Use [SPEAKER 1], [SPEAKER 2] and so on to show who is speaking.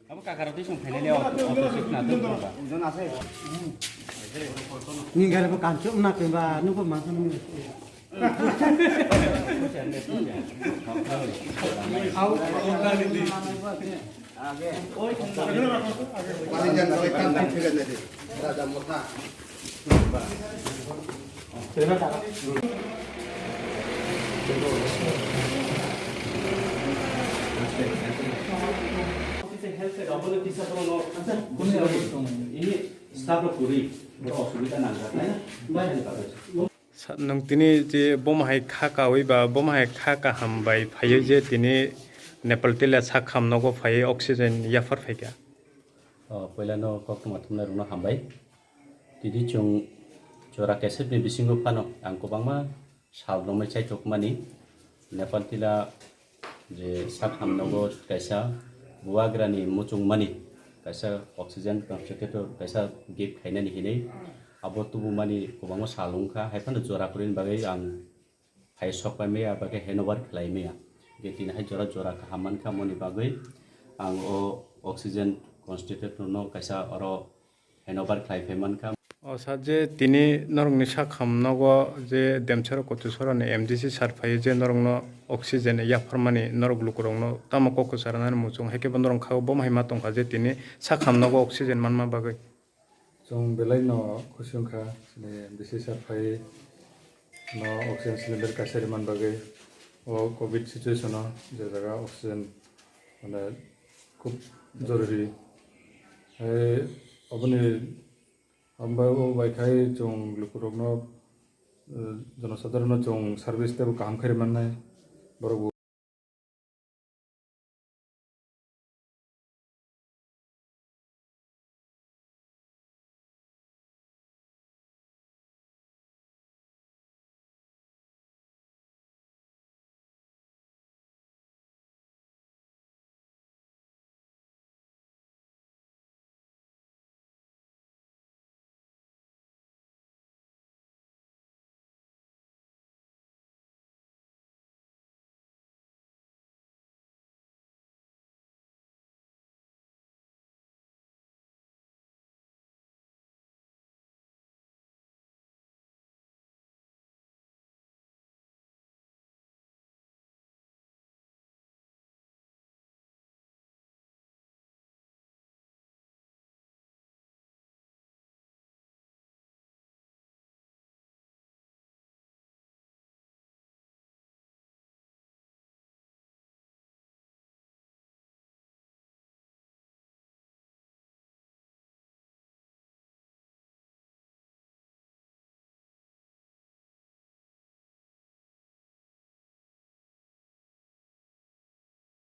[SPEAKER 1] Kamu kakak roti sung pengen lewat otomatis nanti berapa?
[SPEAKER 2] Udah nasi. Ini gak ada kancuk nak mbak, nu kok makan ini.
[SPEAKER 3] nung tini je bomahai khaka oiba bomahai khaka hambai phayo je tini Nepal tila sakham nogo phayo oxygen yafar phaika
[SPEAKER 1] Pela no kokto matumna runa hambai tidi chung chora kesep ni bisingo pano angko bangma sal nomai chai chokmani Nepal tila je sakham nogo kaisa buagrani muchung mani kaisa oxygen concentrator kaisa gip khainani hinai abo tubu mani kubangma salungkha haifan jora kurin bagai ang hai sokpai me abagai henobar khlai me getin hai jora jora kahaman kha moni bagai ang o oxygen concentrator no kaisa oro henobar khlai pheman kha
[SPEAKER 3] o saje tini norong ni sakham nogo je demcharo kotu sorone MDC sar phayo je norong no oxygen yafar mani norog lukurong no tamo kokko sarana muchung heke bandorong khao bomahai matong kha je tini sakham nogo oxygen manma bagai
[SPEAKER 4] Jong belai no kusyungkha sini MDC sarfai no oxygen cylinder kasari man bagai o covid situation no je jaga oxygen mane খুব জরুরি hai oboni amba o baikai jong lukurok no janosaধারণ jong service te kaham khari mannai borok